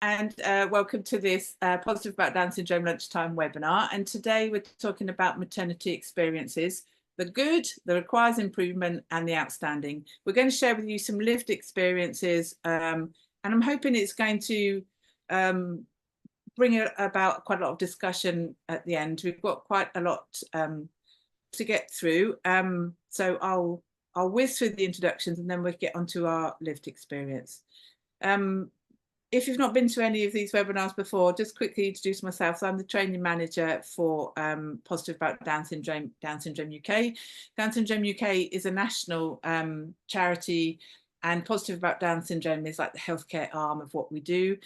and welcome to this Positive About Down Syndrome Lunchtime webinar. And today we're talking about maternity experiences, the good, the requires improvement, and the outstanding. We're going to share with you some lived experiences, and I'm hoping it's going to bring about quite a lot of discussion at the end. We've got quite a lot to get through, so I'll whiz through the introductions and then we'll get onto our lived experience. If you've not been to any of these webinars before, just quickly introduce myself. So I'm the training manager for Positive About Down Syndrome UK. Down Syndrome UK is a national charity, and Positive About Down Syndrome is like the healthcare arm of what we do.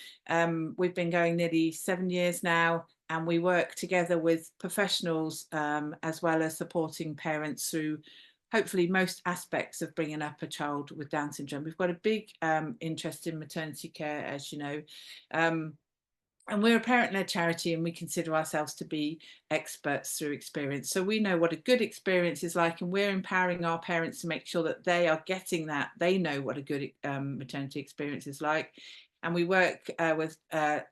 We've been going nearly 7 years now, and we work together with professionals as well as supporting parents through hopefully most aspects of bringing up a child with Down syndrome. We've got a big interest in maternity care, as you know, and we're a parent-led charity, and we consider ourselves to be experts through experience. So we know what a good experience is like, and we're empowering our parents to make sure that they are getting that. They know what a good maternity experience is like. And we work with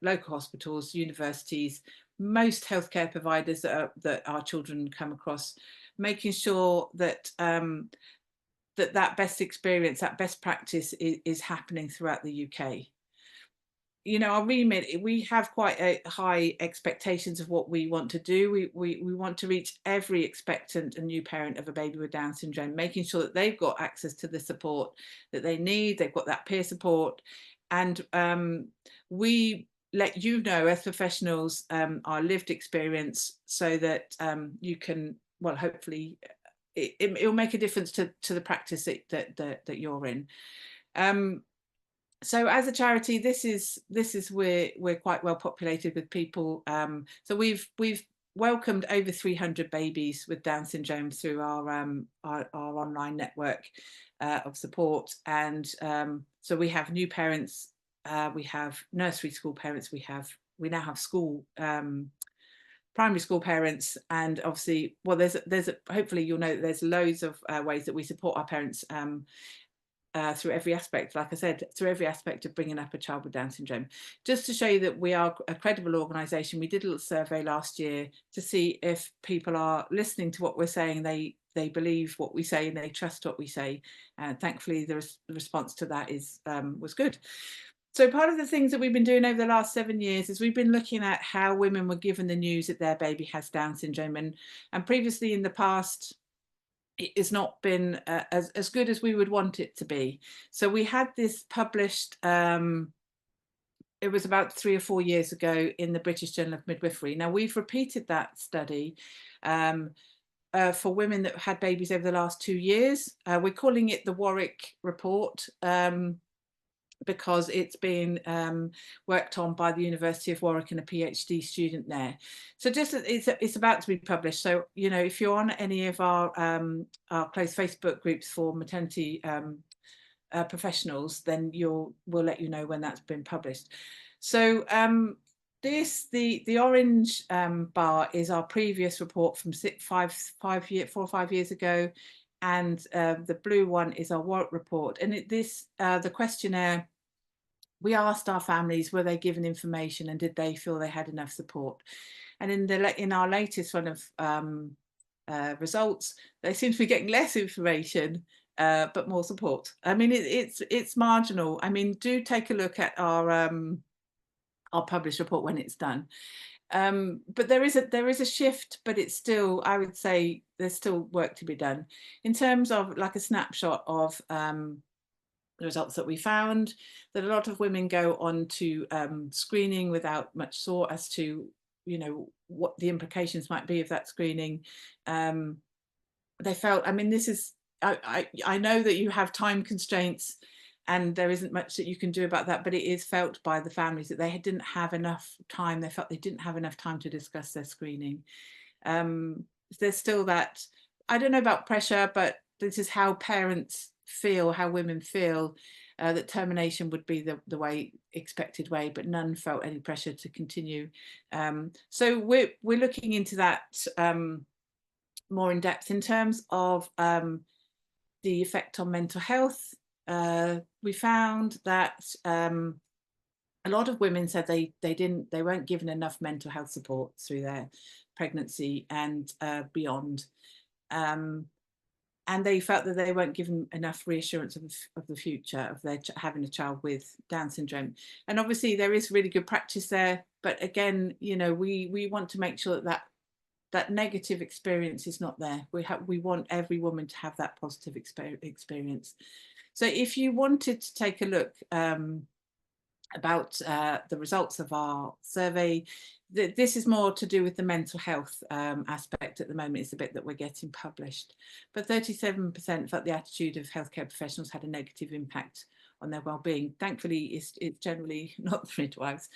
local hospitals, universities, most healthcare providers that our children come across, making sure that that best experience, that best practice is happening throughout the UK. You know, our remit, we have quite a high expectations of what we want to do. We want to reach every expectant and new parent of a baby with Down syndrome, making sure that they've got access to the support that they need, they've got that peer support. And we let you know as professionals our lived experience, so that you can, well, hopefully it'll make a difference to the practice that you're in. So as a charity, this is where we're quite well populated with people. So we've welcomed over 300 babies with Down syndrome through our online network of support. And so we have new parents, we have nursery school parents, we now have school primary school parents, and obviously, well, there's hopefully you'll know that there's loads of ways that we support our parents through every aspect, like I said, through every aspect of bringing up a child with Down syndrome. Just to show you that we are a credible organisation, we did a little survey last year to see if people are listening to what we're saying, they believe what we say, and they trust what we say. And thankfully, the response to that was good. So part of the things that we've been doing over the last 7 years is we've been looking at how women were given the news that their baby has Down syndrome, and previously in the past, it has not been as good as we would want it to be. So we had this published, it was about 3 or 4 years ago in the British Journal of Midwifery. Now we've repeated that study for women that had babies over the last 2 years. We're calling it the Warwick Report, because it's been worked on by the University of Warwick and a PhD student there. So just it's about to be published. So, you know, if you're on any of our close Facebook groups for maternity professionals, then we'll let you know when that's been published. So the orange bar is our previous report from 4 or 5 years ago. And the blue one is our Warwick report. And the questionnaire, we asked our families, were they given information and did they feel they had enough support? And in our latest one of results, they seem to be getting less information, but more support. I mean, it's marginal. I mean, do take a look at our published report when it's done. But there is a shift, but it's still, I would say, there's still work to be done in terms of like a snapshot of the results that we found, that a lot of women go on to screening without much thought as to, you know, what the implications might be of that screening. They felt, I mean, this is, I know that you have time constraints and there isn't much that you can do about that, but it is felt by the families that they didn't have enough time. They felt they didn't have enough time to discuss their screening. There's still that, I don't know about pressure, but this is how parents feel, how women feel, that termination would be the expected way, but none felt any pressure to continue. So we're looking into that more in depth in terms of the effect on mental health. We found that a lot of women said they weren't given enough mental health support through their pregnancy and beyond. And they felt that they weren't given enough reassurance of the future of their having a child with Down syndrome. And obviously there is really good practice there, but again, you know, we want to make sure that that negative experience is not there. We want every woman to have that positive experience. So if you wanted to take a look about the results of our survey, this is more to do with the mental health aspect at the moment. It's the bit that we're getting published. But 37% felt the attitude of healthcare professionals had a negative impact on their well-being. Thankfully, it's generally not the midwives.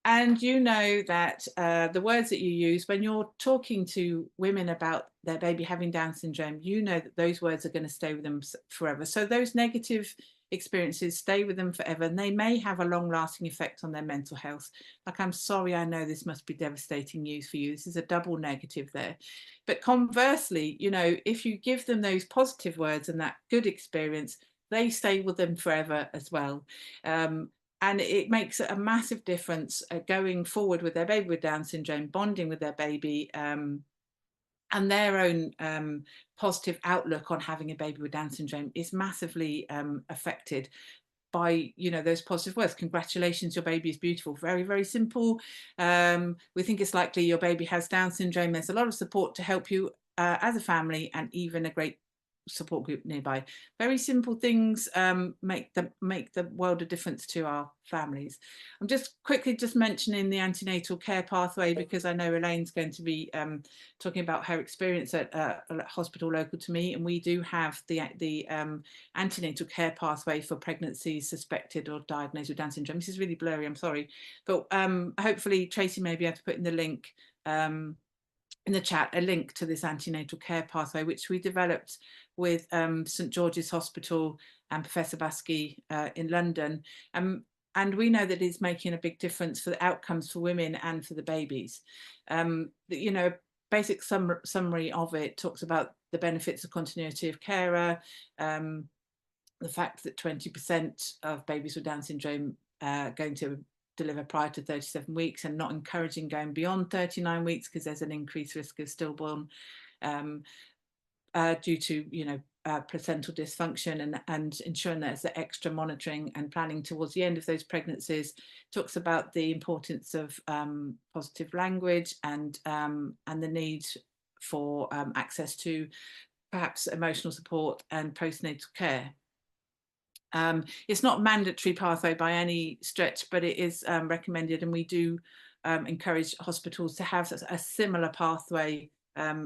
And you know that the words that you use when you're talking to women about their baby having Down syndrome, you know that those words are going to stay with them forever. So those negative experiences stay with them forever, and they may have a long-lasting effect on their mental health. Like, I'm sorry, I know this must be devastating news for you. This is a double negative there. But conversely, you know, if you give them those positive words and that good experience, they stay with them forever as well. And it makes a massive difference going forward with their baby with Down syndrome, bonding with their baby, and their own positive outlook on having a baby with Down syndrome is massively affected by, you know, those positive words. Congratulations, your baby is beautiful. Very, very simple. We think it's likely your baby has Down syndrome. There's a lot of support to help you as a family, and even a great support group nearby. Very simple things make the world of difference to our families. I'm just quickly mentioning the antenatal care pathway, because I know Elaine's going to be talking about her experience at a hospital local to me, and we do have the antenatal care pathway for pregnancies suspected or diagnosed with Down syndrome. This is really blurry, I'm sorry, but hopefully Tracy may be able to put in the link in the chat, a link to this antenatal care pathway, which we developed with St George's Hospital and Professor Baski in London. And we know that it's making a big difference for the outcomes for women and for the babies. You know, basic summary of it talks about the benefits of continuity of carer, the fact that 20% of babies with Down syndrome going to deliver prior to 37 weeks, and not encouraging going beyond 39 weeks because there's an increased risk of stillborn due to, you know, placental dysfunction, and ensuring there's the extra monitoring and planning towards the end of those pregnancies. Talks about the importance of positive language and the need for access to perhaps emotional support and postnatal care. It's not mandatory pathway by any stretch, but it is recommended, and we do encourage hospitals to have a similar pathway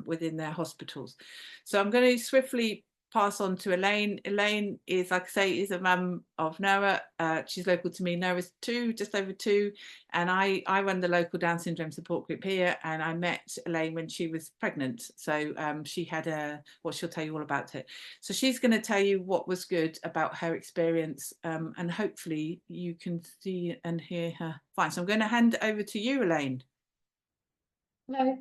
within their hospitals. So I'm going to swiftly pass on to Elaine. Elaine is, like I say, is a mum of Noah. She's local to me. Noah's just over two, and I run the local Down syndrome support group here, and I met Elaine when she was pregnant. So she had well, she'll tell you all about it. So she's going to tell you what was good about her experience, and hopefully you can see and hear her fine. So I'm going to hand it over to you, Elaine. Hello.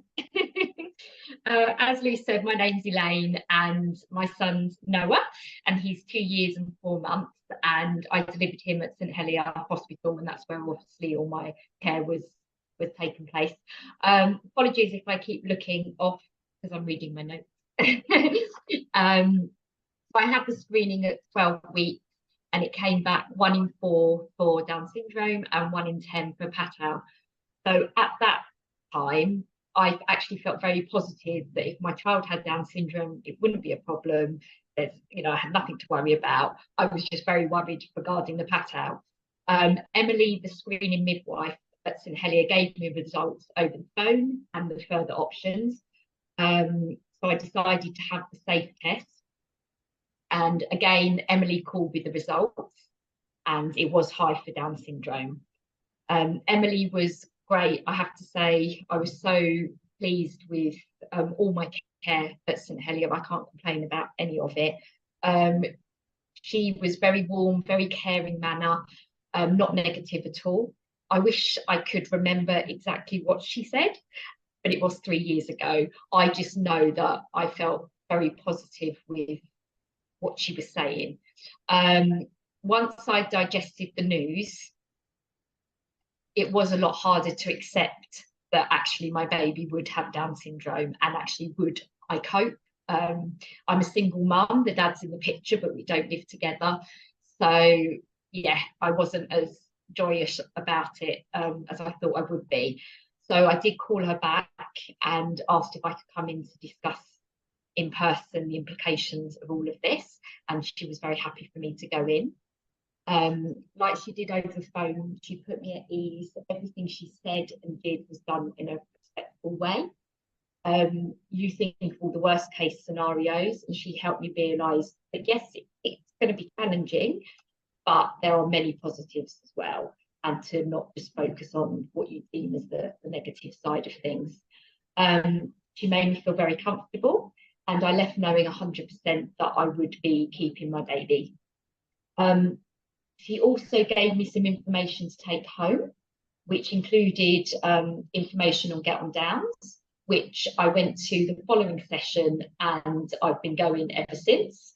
As Lou said, my name's Elaine, and my son's Noah, and he's 2 years and 4 months, and I delivered him at St Helier Hospital, and that's where obviously all my care was taking place. Apologies if I keep looking off because I'm reading my notes. So I had the screening at 12 weeks, and it came back 1 in 4 for Down syndrome and 1 in 10 for Patau. So at that time, I actually felt very positive that if my child had Down syndrome, it wouldn't be a problem. There's, you know, I had nothing to worry about. I was just very worried regarding the Patau. Emily, the screening midwife at St Helier, gave me results over the phone and the further options. So I decided to have the safe test. And again, Emily called with the results, and it was high for Down syndrome. Emily was great. I have to say, I was so pleased with all my care at St Helier. I can't complain about any of it. She was very warm, very caring manner, not negative at all. I wish I could remember exactly what she said, but it was 3 years ago. I just know that I felt very positive with what she was saying. once I digested the news, it was a lot harder to accept that actually my baby would have Down syndrome, and actually would I cope. I'm a single mum, the dad's in the picture, but we don't live together. So yeah, I wasn't as joyous about it as I thought I would be. So I did call her back and asked if I could come in to discuss in person the implications of all of this, and she was very happy for me to go in. Like she did over the phone, she put me at ease. Everything she said and did was done in a respectful way. You think of all the worst case scenarios, and she helped me realise that yes, it's going to be challenging, but there are many positives as well, and to not just focus on what you deem as the negative side of things. She made me feel very comfortable, and I left knowing 100% that I would be keeping my baby. She also gave me some information to take home, which included information on Get On Downs, which I went to the following session, and I've been going ever since.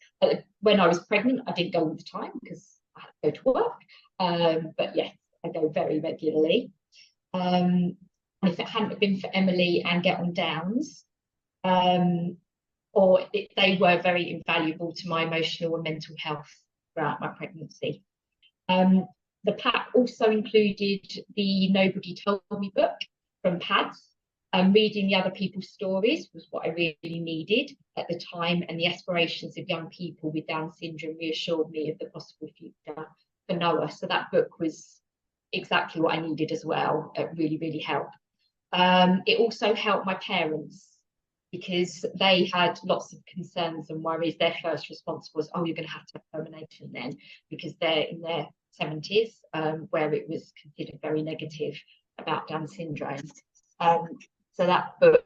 When I was pregnant, I didn't go all the time because I had to go to work. But yes, I go very regularly. And if it hadn't been for Emily and Get On Downs, they were very invaluable to my emotional and mental health throughout my pregnancy. The pack also included the Nobody Told Me book from Pads. Reading the other people's stories was what I really needed at the time, and the aspirations of young people with Down syndrome reassured me of the possible future for Noah. So that book was exactly what I needed as well. It really, really helped. It also helped my parents, because they had lots of concerns and worries. Their first response was, oh, you're going to have termination then, because they're in their 70s, where it was considered very negative about Down syndrome. So that book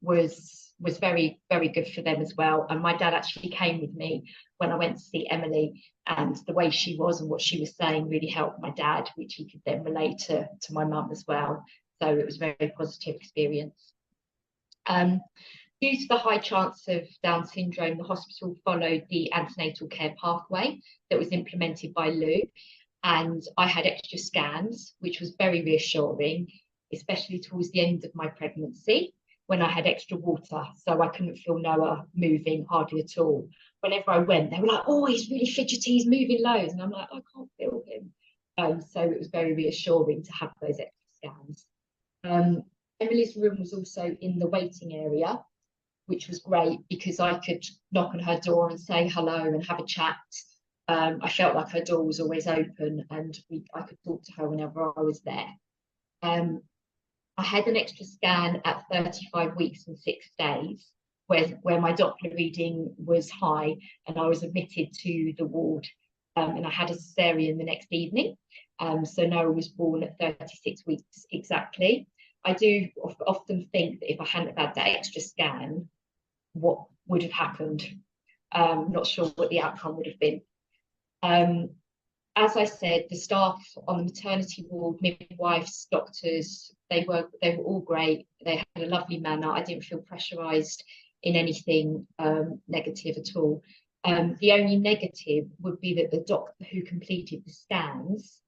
was very, very good for them as well. And my dad actually came with me when I went to see Emily, and the way she was and what she was saying really helped my dad, which he could then relate to my mum as well. So it was a very positive experience. Due to the high chance of Down syndrome, the hospital followed the antenatal care pathway that was implemented by Lou, and I had extra scans, which was very reassuring, especially towards the end of my pregnancy, when I had extra water, so I couldn't feel Noah moving hardly at all. Whenever I went, they were like, oh, he's really fidgety, he's moving loads, and I'm like, I can't feel him. So it was very reassuring to have those extra scans. Emily's room was also in the waiting area, which was great because I could knock on her door and say hello and have a chat. I felt like her door was always open, and I could talk to her whenever I was there. I had an extra scan at 35 weeks and 6 days, where my Doppler reading was high, and I was admitted to the ward, and I had a cesarean the next evening. So Noah was born at 36 weeks exactly. I do often think that if I hadn't had that extra scan, what would have happened? Not sure what the outcome would have been. As I said, the staff on the maternity ward, midwives, doctors, they were all great. They had a lovely manner. I didn't feel pressurised in anything negative at all. The only negative would be that the doctor who completed the scans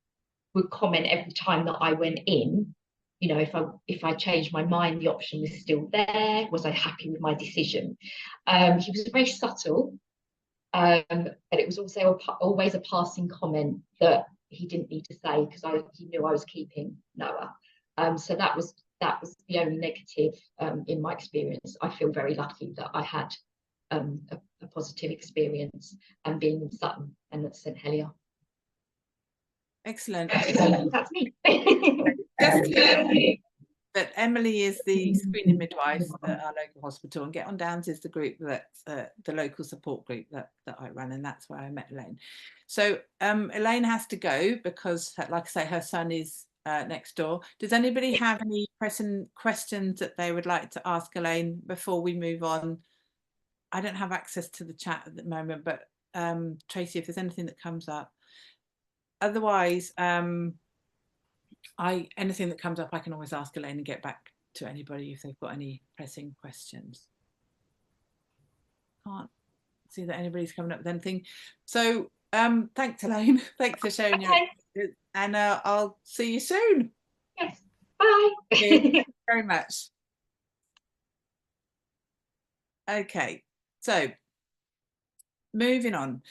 would comment every time that I went in. You know, if I changed my mind, the option was still there. Was I happy with my decision? He was very subtle, but it was also always a passing comment that he didn't need to say, because he knew I was keeping Noah. So that was the only negative in my experience. I feel very lucky that I had a positive experience, and being in Sutton and at St Helier. Excellent. That's me. That Emily is the screening midwife at our local hospital, and Get On Downs is the group that the local support group that I run, and that's where I met Elaine. So Elaine has to go because, like I say, her son is next door. Does anybody have any pressing questions that they would like to ask Elaine before we move on? I don't have access to the chat at the moment, but Tracy, if there's anything that comes up. Otherwise, anything that comes up, I can always ask Elaine and get back to anybody if they've got any pressing questions. Can't see that anybody's coming up with anything. So Thanks, Elaine. Thanks for sharing your Okay, experience, and I'll see you soon. yes, bye. Cheers. Thank you very much. Okay, so moving on.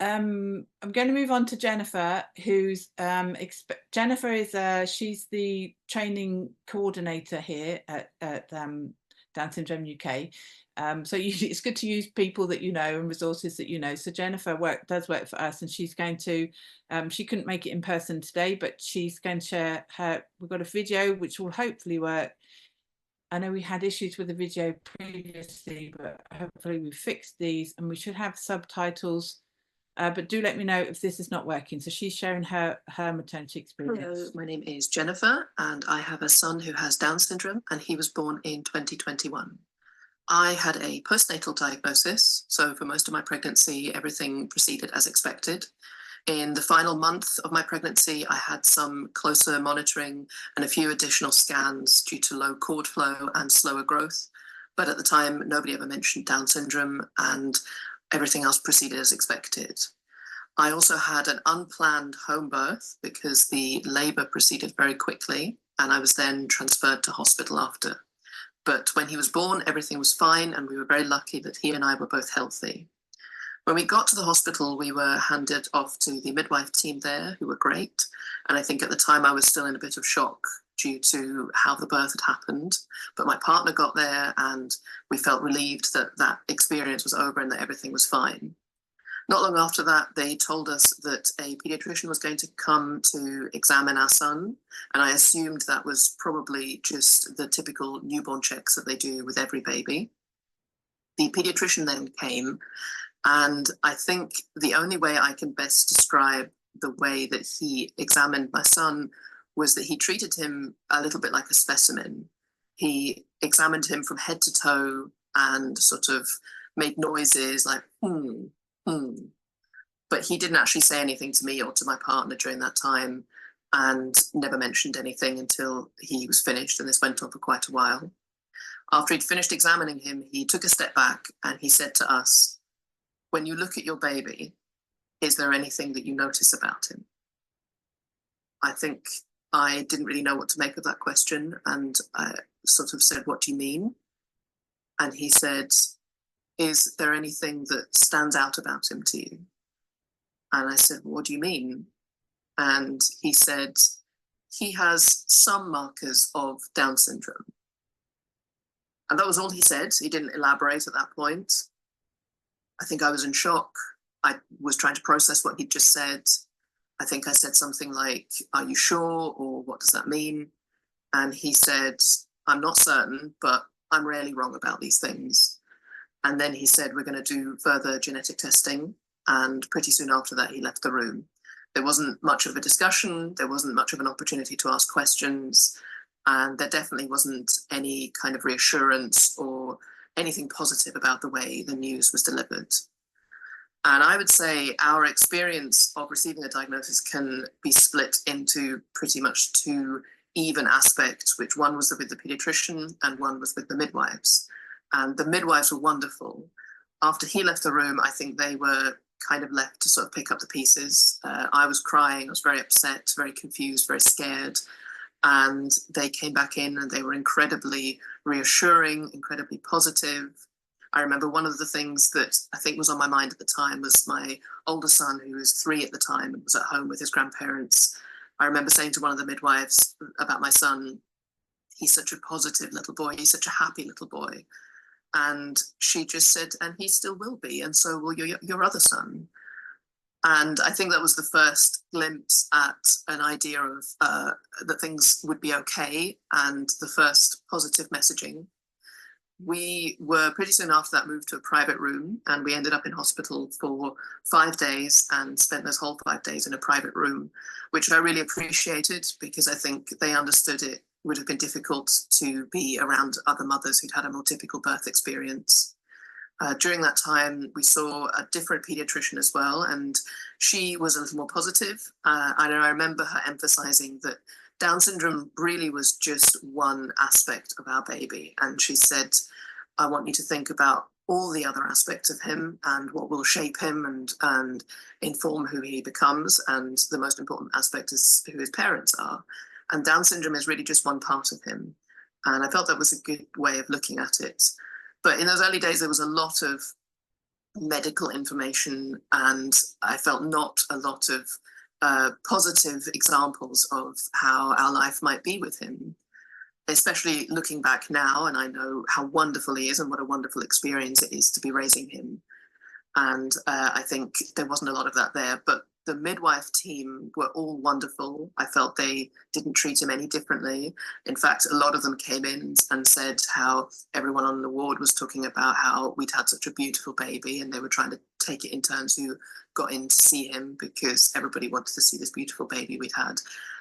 I'm going to move on to Jennifer, who's Jennifer is she's the training coordinator here at Down Syndrome UK. So it's good to use people that you know and resources that you know. So Jennifer does work for us, and she's going to she couldn't make it in person today, but she's going to share her. We've got a video which will hopefully work. I know we had issues with the video previously, but hopefully we fixed these, and we should have subtitles. But do let me know if this is not working. So she's sharing her maternity experience. Hello, my name is Jennifer, and I have a son who has Down syndrome, and he was born in 2021. I had a postnatal diagnosis, so for most of my pregnancy, everything proceeded as expected. In the final month of my pregnancy, I had some closer monitoring and a few additional scans due to low cord flow and slower growth. But at the time, nobody ever mentioned Down syndrome, and everything else proceeded as expected. I also had an unplanned home birth because the labour proceeded very quickly, and I was then transferred to hospital after. But when he was born, everything was fine, and we were very lucky that he and I were both healthy. When we got to the hospital, we were handed off to the midwife team there, who were great. And I think at the time I was still in a bit of shock due to how the birth had happened. But my partner got there, and we felt relieved that that experience was over and that everything was fine. Not long after that, they told us that a paediatrician was going to come to examine our son, and I assumed that was probably just the typical newborn checks that they do with every baby. The paediatrician then came, and I think the only way I can best describe the way that he examined my son was that he treated him a little bit like a specimen. He examined him from head to toe and sort of made noises like, But he didn't actually say anything to me or to my partner during that time, and never mentioned anything until he was finished, and this went on for quite a while. After he'd finished examining him, he took a step back and he said to us, "When you look at your baby, is there anything that you notice about him?" I think I didn't really know what to make of that question, and I sort of said, "What do you mean?" And he said, "Is there anything that stands out about him to you?" And I said, "What do you mean?" And he said, "He has some markers of Down syndrome." And that was all he said. He didn't elaborate at that point. I think I was in shock. I was trying to process what he'd just said. I think I said something like, "Are you sure?" or "What does that mean?" And he said, "I'm not certain, but I'm rarely wrong about these things." And then he said, "We're going to do further genetic testing." And pretty soon after that, he left the room. There wasn't much of a discussion. There wasn't much of an opportunity to ask questions. And there definitely wasn't any kind of reassurance or anything positive about the way the news was delivered. And I would say our experience of receiving a diagnosis can be split into pretty much two even aspects, which one was with the pediatrician and one was with the midwives. And the midwives were wonderful. After he left the room, I think they were kind of left to sort of pick up the pieces. I was crying, I was very upset, very confused, very scared. And they came back in and they were incredibly reassuring, incredibly positive. I remember one of the things that I think was on my mind at the time was my older son, who was 3 at the time and was at home with his grandparents. I remember saying to one of the midwives about my son, "He's such a positive little boy, he's such a happy little boy." And she just said, "And he still will be, and so will your other son." And I think that was the first glimpse at an idea of that things would be okay, and the first positive messaging. We were pretty soon after that moved to a private room, and we ended up in hospital for 5 days and spent those whole 5 days in a private room, which I really appreciated because I think they understood it would have been difficult to be around other mothers who'd had a more typical birth experience. During that time, we saw a different pediatrician as well, and she was a little more positive. I remember her emphasizing that Down syndrome really was just one aspect of our baby. And she said, "I want you to think about all the other aspects of him and what will shape him and inform who he becomes. And the most important aspect is who his parents are. And Down syndrome is really just one part of him. And I felt that was a good way of looking at it. But in those early days, there was a lot of medical information, and I felt not a lot of positive examples of how our life might be with him, especially looking back now. And I know how wonderful he is and what a wonderful experience it is to be raising him. And I think there wasn't a lot of that there, but the midwife team were all wonderful. I felt they didn't treat him any differently. In fact, a lot of them came in and said how everyone on the ward was talking about how we'd had such a beautiful baby, and they were trying to take it in turns who got in to see him, because everybody wanted to see this beautiful baby we'd had.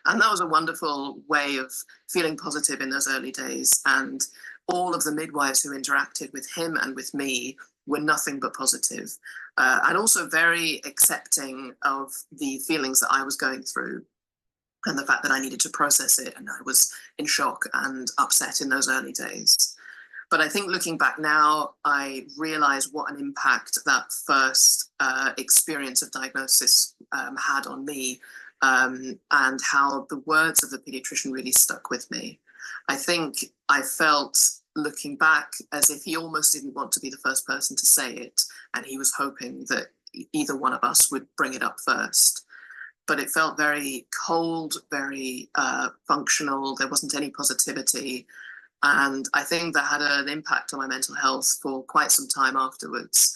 And that was a wonderful way of feeling positive in those early days. And all of the midwives who interacted with him and with me were nothing but positive, and also very accepting of the feelings that I was going through and the fact that I needed to process it, and I was in shock and upset in those early days. But I think looking back now, I realize what an impact that first experience of diagnosis had on me, and how the words of the pediatrician really stuck with me. I think I felt, looking back, as if he almost didn't want to be the first person to say it, and he was hoping that either one of us would bring it up first. But it felt very cold, very functional. There wasn't any positivity. And I think that had an impact on my mental health for quite some time afterwards.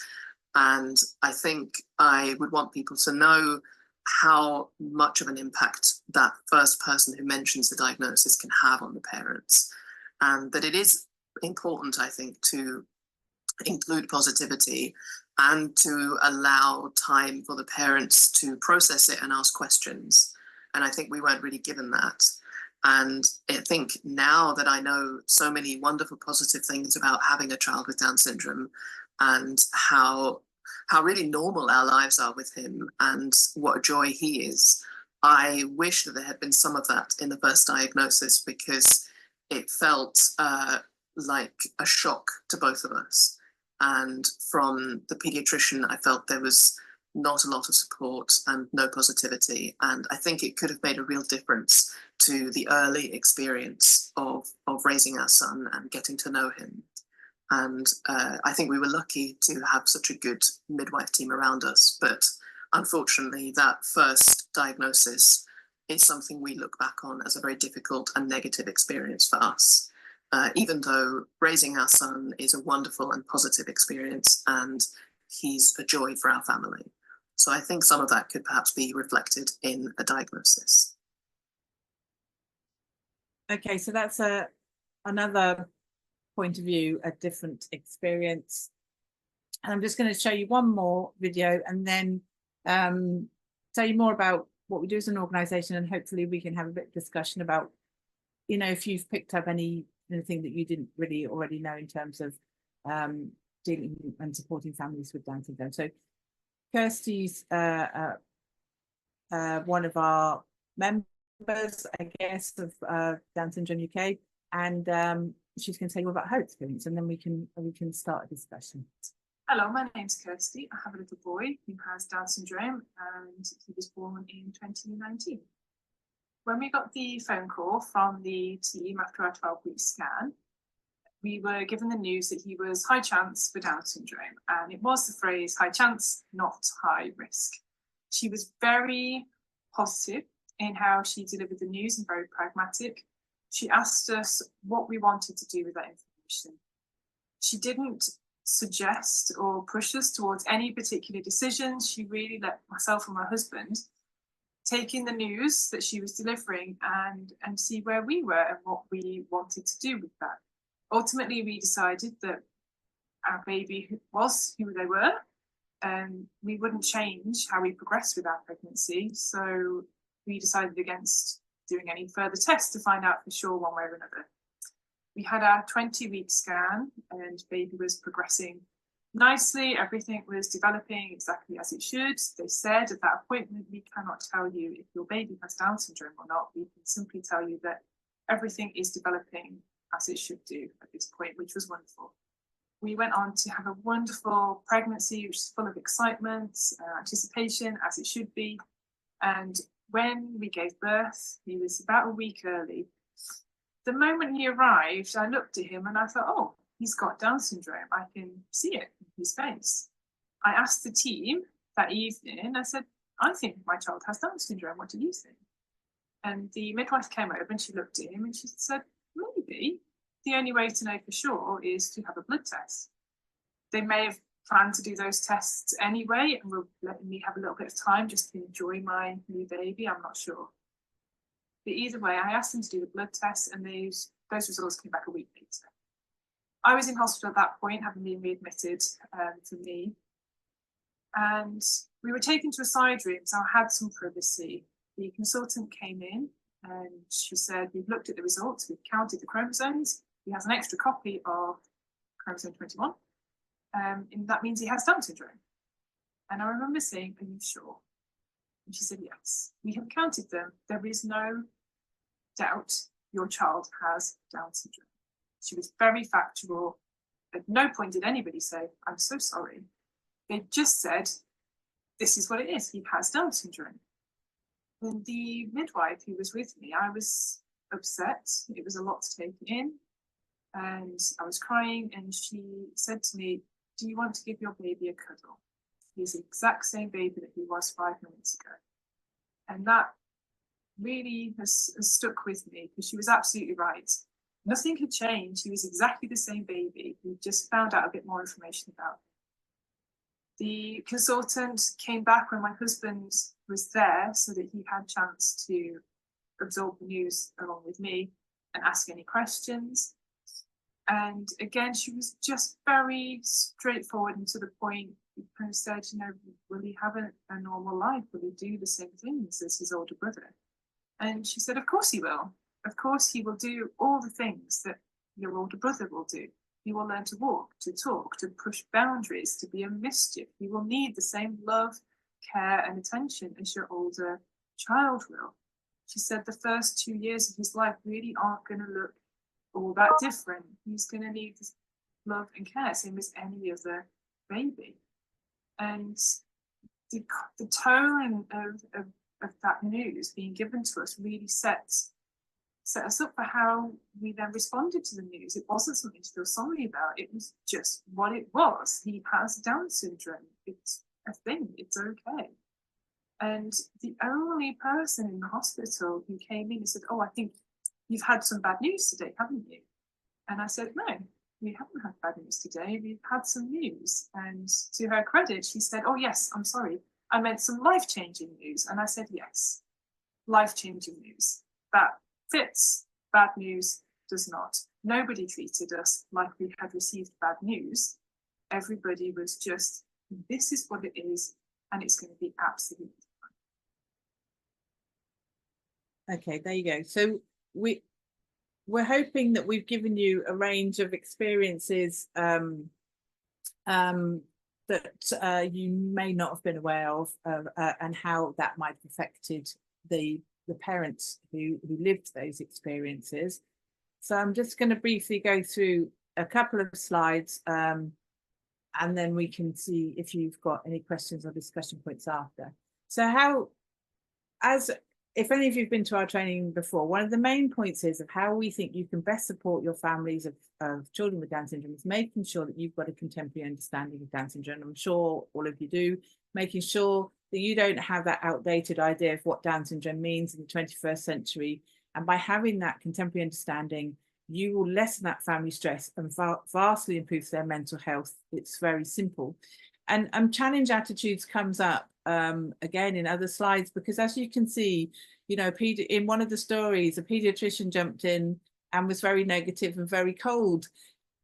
And I think I would want people to know how much of an impact that first person who mentions the diagnosis can have on the parents. And that it is important, I think, to include positivity and to allow time for the parents to process it and ask questions. And I think we weren't really given that. And I think now that I know so many wonderful positive things about having a child with Down syndrome, and how really normal our lives are with him and what a joy he is, I wish that there had been some of that in the first diagnosis, because it felt like a shock to both of us. And from the pediatrician, I felt there was not a lot of support and no positivity. And I think it could have made a real difference to the early experience of raising our son and getting to know him. And I think we were lucky to have such a good midwife team around us. But unfortunately, that first diagnosis is something we look back on as a very difficult and negative experience for us. Even though raising our son is a wonderful and positive experience, and he's a joy for our family. So I think some of that could perhaps be reflected in a diagnosis. Okay, so that's another point of view, a different experience. And I'm just going to show you one more video and then tell you more about what we do as an organisation, and hopefully we can have a bit of discussion about, you know, if you've picked up anything that you didn't really already know in terms of dealing and supporting families with Down syndrome. So Kirsty's one of our members, I guess, of Down syndrome UK, and she's going to tell you about her experience, and then we can start a discussion. Hello, my name's Kirsty. I have a little boy who has Down syndrome, and he was born in 2019. When we got the phone call from the team after our 12-week scan, we were given the news that he was high chance for Down syndrome, and it was the phrase high chance, not high risk. She was very positive in how she delivered the news and very pragmatic. She asked us what we wanted to do with that information. She didn't suggest or push us towards any particular decisions. She really let myself and my husband take in the news that she was delivering and see where we were and what we wanted to do with that. Ultimately, we decided that our baby was who they were, and we wouldn't change how we progressed with our pregnancy. So we decided against doing any further tests to find out for sure one way or another. We had our 20-week scan, and baby was progressing nicely. Everything was developing exactly as it should. They said at that appointment, we cannot tell you if your baby has Down syndrome or not. We can simply tell you that everything is developing as it should do at this point, which was wonderful. we went on to have a wonderful pregnancy, which is full of excitement, anticipation, as it should be. And when we gave birth, he was about a week early. The moment he arrived, I looked at him and I thought, oh, he's got Down syndrome. I can see it in his face. I asked the team that evening, I said, I think my child has Down syndrome. What do you think? And the midwife came over and she looked at him and she said, maybe the only way to know for sure is to have a blood test. They may have planned to do those tests anyway and were letting me have a little bit of time just to enjoy my new baby. I'm not sure. But either way, I asked them to do the blood test and those results came back a week later. I was in hospital at that point, having been readmitted for me. And we were taken to a side room, so I had some privacy. The consultant came in and she said, we've looked at the results, we've counted the chromosomes, he has an extra copy of chromosome 21, and that means he has Down syndrome. And I remember saying, are you sure? And she said, yes, we have counted them. There is no doubt your child has Down syndrome. She was very factual. At no point did anybody say, I'm so sorry. They just said, this is what it is. He has Down syndrome. And the midwife who was with me, I was upset. It was a lot to take in. And I was crying. And she said to me, do you want to give your baby a cuddle? He's the exact same baby that he was 5 minutes ago. And that really has stuck with me because she was absolutely right. Nothing had changed. He was exactly the same baby. We just found out a bit more information about him. The consultant came back when my husband was there so that he had a chance to absorb the news along with me and ask any questions. And again, she was just very straightforward and to the point. He kind of said, you know, will he have a normal life? Will he do the same things as his older brother? And she said, of course he will. Of course he will do all the things that your older brother will do. He will learn to walk, to talk, to push boundaries, to be a mischief. He will need the same love, care and attention as your older child will. She said the first 2 years of his life really aren't going to look all that different. He's going to need love and care, same as any other baby. And the tone of that news being given to us really set us up for how we then responded to the news. It wasn't something to feel sorry about. It was just what it was. He has Down syndrome. It's a thing. It's okay. And the only person in the hospital who came in and said, oh, I think you've had some bad news today, haven't you? And I said, no, we haven't had bad news today. We've had some news. And to her credit, she said, oh, yes, I'm sorry. I meant some life-changing news. And I said, yes, life-changing news. That fits. Bad news does not. Nobody treated us like we had received bad news. Everybody was just, this is what it is, and it's going to be absolutely fine. Okay, there you go. So we're hoping that we've given you a range of experiences that you may not have been aware of, and how that might have affected the parents who lived those experiences. So I'm just going to briefly go through a couple of slides, and then we can see if you've got any questions or discussion points after. So if any of you've been to our training before, one of the main points is of how we think you can best support your families of children with Down syndrome is making sure that you've got a contemporary understanding of Down syndrome. I'm sure all of you do, making sure that you don't have that outdated idea of what Down syndrome means in the 21st century. And by having that contemporary understanding, you will lessen that family stress and vastly improve their mental health. It's very simple. And challenge attitudes comes up again in other slides, because as you can see, you know, in one of the stories, a pediatrician jumped in and was very negative and very cold.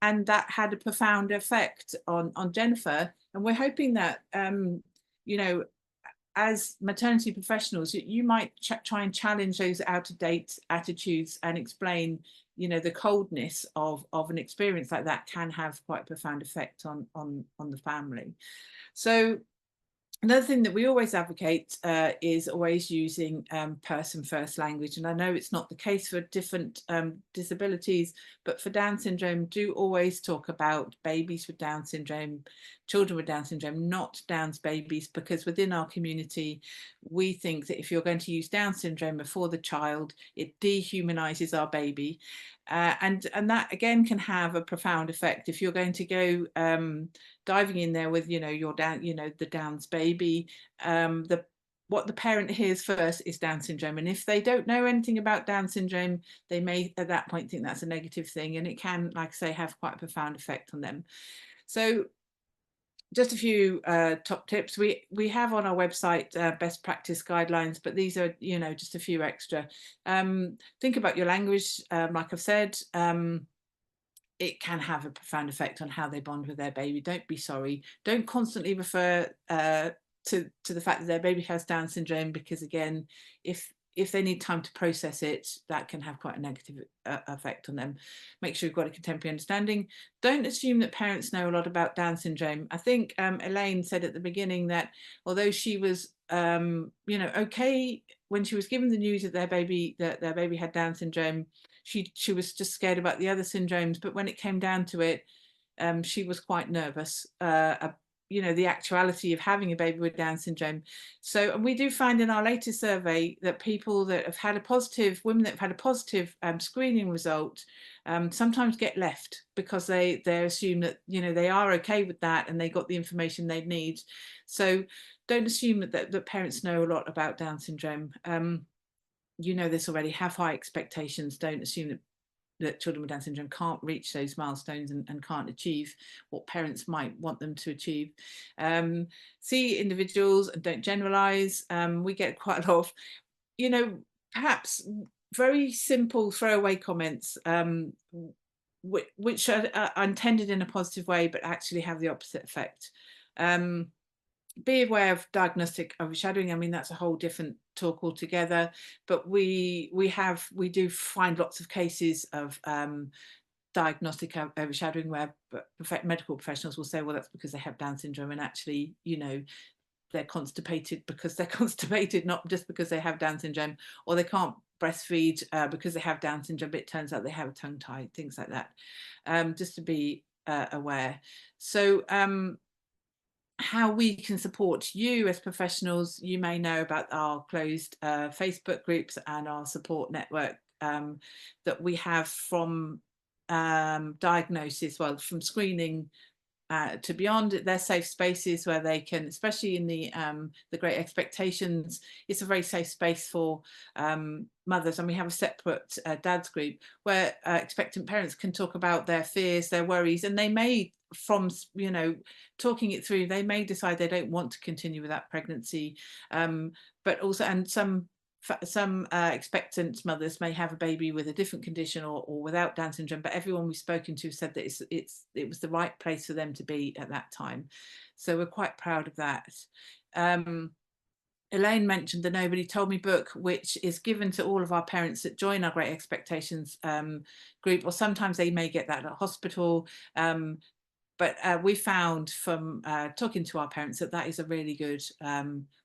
And that had a profound effect on Jennifer. And we're hoping that, you know, as maternity professionals, you might try and challenge those out-of-date attitudes and explain, you know, the coldness of an experience like that can have quite a profound effect on the family. So Another thing that we always advocate is always using person first language. And I know it's not the case for different disabilities, but for Down syndrome, do always talk about babies with Down syndrome, children with Down syndrome, not Down's babies, because within our community, we think that if you're going to use Down syndrome before the child, it dehumanizes our baby. And that again can have a profound effect if you're going to go diving in there with, your Down, the Down's baby. What the parent hears first is Down syndrome, and if they don't know anything about Down syndrome, they may at that point think that's a negative thing, and it can, like I say, have quite a profound effect on them. So just a few top tips. We have on our website best practice guidelines, but these are, just a few extra. Think about your language. Like I've said, it can have a profound effect on how they bond with their baby. Don't be sorry. Don't constantly refer to the fact that their baby has Down syndrome, because again, if they need time to process it, that can have quite a negative effect on them. Make sure you've got a contemporary understanding. Don't assume that parents know a lot about Down syndrome. I think Elaine said at the beginning that although she was okay when she was given the news that their baby had Down syndrome, she was just scared about the other syndromes, but when it came down to it, she was quite nervous, the actuality of having a baby with Down syndrome. So, and we do find in our latest survey that people that have had women that have had a positive screening result sometimes get left because they assume that, they are okay with that and they got the information they need. So don't assume that parents know a lot about Down syndrome. You know this already. Have high expectations. Don't assume that children with Down syndrome can't reach those milestones and can't achieve what parents might want them to achieve. See individuals and don't generalize. We get quite a lot of, perhaps very simple throwaway comments, which are intended in a positive way, but actually have the opposite effect. Be aware of diagnostic overshadowing. I mean, that's a whole different talk altogether, but we do find lots of cases of diagnostic overshadowing where medical professionals will say, well, that's because they have Down syndrome, and actually, they're constipated because they're constipated, not just because they have Down syndrome, or they can't breastfeed because they have Down syndrome, but it turns out they have a tongue tie, things like that. Just to be aware. So how we can support you as professionals, you may know about our closed Facebook groups and our support network that we have from diagnosis, from screening to beyond. They're safe spaces where they can, especially in the Great Expectations, it's a very safe space for mothers, and we have a separate dads group where expectant parents can talk about their fears, their worries, and they may, from talking it through, they may decide they don't want to continue with that pregnancy, but also, and some expectant mothers may have a baby with a different condition or without Down syndrome, but everyone we've spoken to said that it was the right place for them to be at that time. So we're quite proud of that. Elaine mentioned the Nobody Told Me book, which is given to all of our parents that join our Great Expectations group, or sometimes they may get that at a hospital. But we found from talking to our parents that is a really good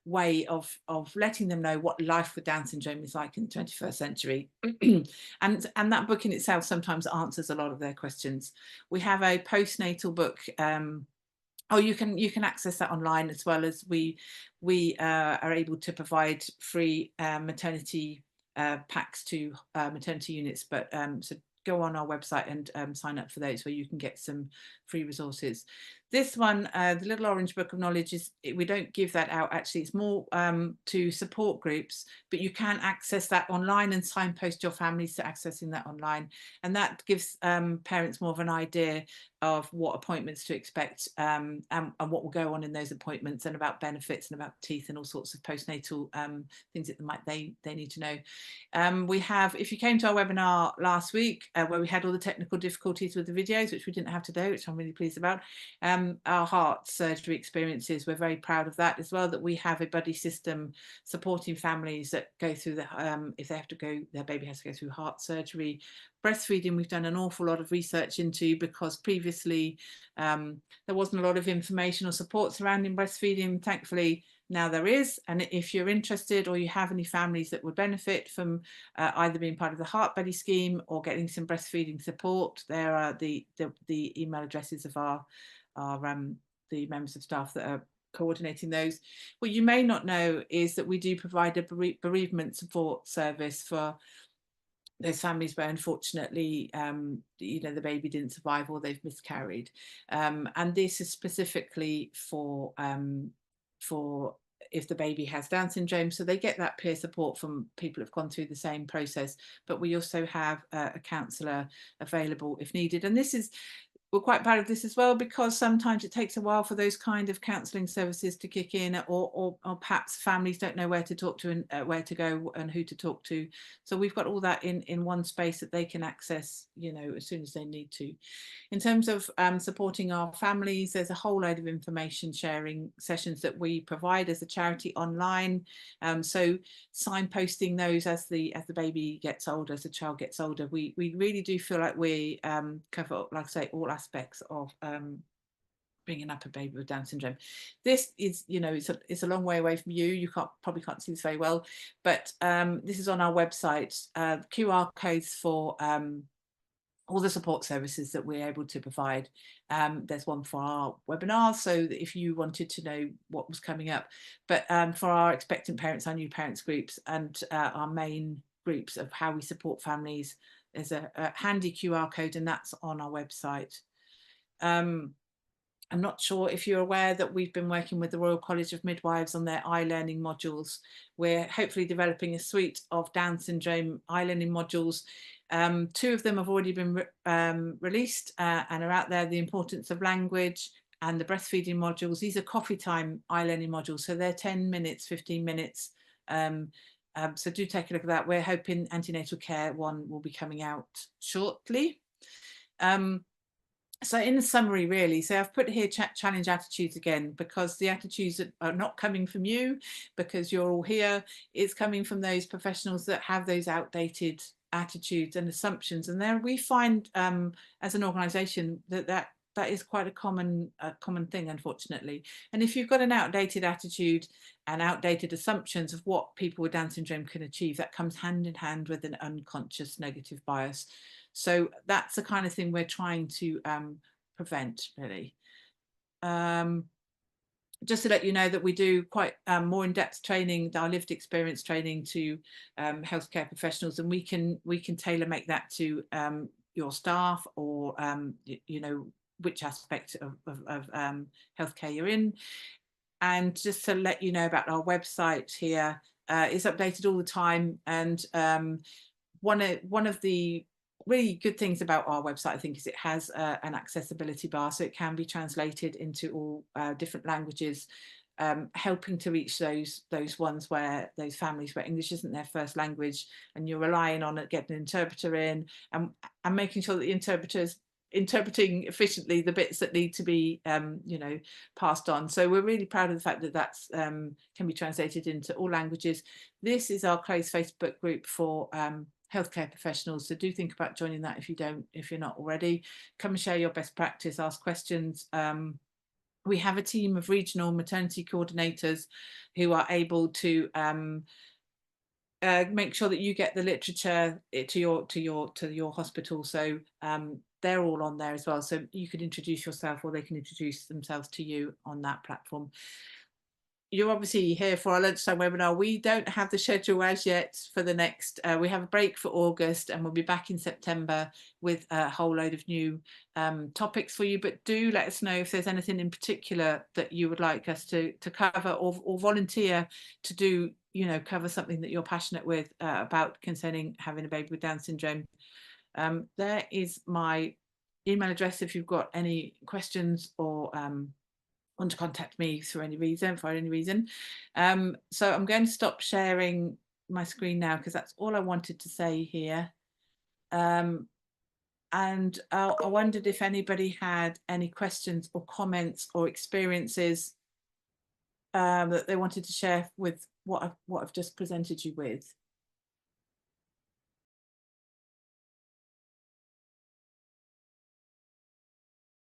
way of letting them know what life with Down syndrome is like in the 21st century. and that book in itself sometimes answers a lot of their questions. We have a postnatal book. You can access that online, as well as we are able to provide free maternity packs to maternity units. But so go on our website and sign up for those, where you can get some free resources. This one, the Little Orange Book of Knowledge, we don't give that out actually. It's more to support groups, but you can access that online and signpost your families to accessing that online, and that gives parents more of an idea of what appointments to expect and what will go on in those appointments, and about benefits and about teeth and all sorts of postnatal things that they need to know. We have, if you came to our webinar last week where we had all the technical difficulties with the videos, which we didn't have today, which I'm really pleased about, our heart surgery experiences, we're very proud of that as well, that we have a buddy system supporting families that go through the if they have to go, their baby has to go through heart surgery. Breastfeeding, we've done an awful lot of research into, because previously there wasn't a lot of information or support surrounding breastfeeding. Thankfully now there is, and if you're interested or you have any families that would benefit from either being part of the Heart Buddy scheme or getting some breastfeeding support, there are the email addresses of the members of staff that are coordinating those. What you may not know is that we do provide a bereavement support service for those families where unfortunately you know, the baby didn't survive or they've miscarried, and this is specifically for if the baby has Down syndrome, so they get that peer support from people who've gone through the same process. But we also have a counsellor available if needed, and this is, we're quite proud of this as well, because sometimes it takes a while for those kind of counselling services to kick in, or perhaps families don't know where to talk to and where to go and who to talk to. So we've got all that in one space that they can access, you know, as soon as they need to. In terms of supporting our families, there's a whole load of information sharing sessions that we provide as a charity online. So signposting those as the baby gets older, as the child gets older, we really do feel like we cover, like I say, all aspects of bringing up a baby with Down syndrome. This is, you know, it's a long way away from you. You probably can't see this very well, but this is on our website. QR codes for all the support services that we're able to provide. There's one for our webinars, so that if you wanted to know what was coming up, but for our expectant parents, our new parents groups, and our main groups of how we support families, there's a handy QR code, and that's on our website. I'm not sure if you're aware that we've been working with the Royal College of Midwives on their iLearning modules. We're hopefully developing a suite of Down syndrome iLearning modules. 2 of them have already been released and are out there. The importance of language and the breastfeeding modules. These are coffee time iLearning modules, so they're 10 minutes, 15 minutes. So do take a look at that. We're hoping antenatal care one will be coming out shortly. So in summary, really, so I've put here challenge attitudes again, because the attitudes are not coming from you because you're all here. It's coming from those professionals that have those outdated attitudes and assumptions, and there we find as an organisation that is quite a common thing, unfortunately. And if you've got an outdated attitude and outdated assumptions of what people with Down syndrome can achieve, that comes hand in hand with an unconscious negative bias. So that's the kind of thing we're trying to prevent, really. Just to let you know that we do quite more in-depth training, our lived experience training to healthcare professionals, and we can tailor make that to your staff, or you know, which aspect of healthcare you're in. And just to let you know about our website here, it's updated all the time, and one of the really good things about our website, I think, is it has an accessibility bar, so it can be translated into all different languages, helping to reach those ones where those families where English isn't their first language, and you're relying on it, getting an interpreter in, and making sure that the interpreter's interpreting efficiently the bits that need to be you know, passed on. So we're really proud of the fact that that's can be translated into all languages. This is our closed Facebook group for healthcare professionals, so do think about joining that if you're not already. Come and share your best practice, ask questions. We have a team of regional maternity coordinators who are able to make sure that you get the literature to your hospital. So they're all on there as well, so you could introduce yourself, or they can introduce themselves to you on that platform. You're obviously here for our lunchtime webinar. We don't have the schedule as yet for the next, we have a break for August, and we'll be back in September with a whole load of new topics for you. But do let us know if there's anything in particular that you would like us to cover, or volunteer to do, you know, cover something that you're passionate with about concerning having a baby with Down syndrome. There is my email address if you've got any questions or want to contact me for any reason. So I'm going to stop sharing my screen now, because that's all I wanted to say here. And I wondered if anybody had any questions or comments or experiences that they wanted to share with what I've just presented you with.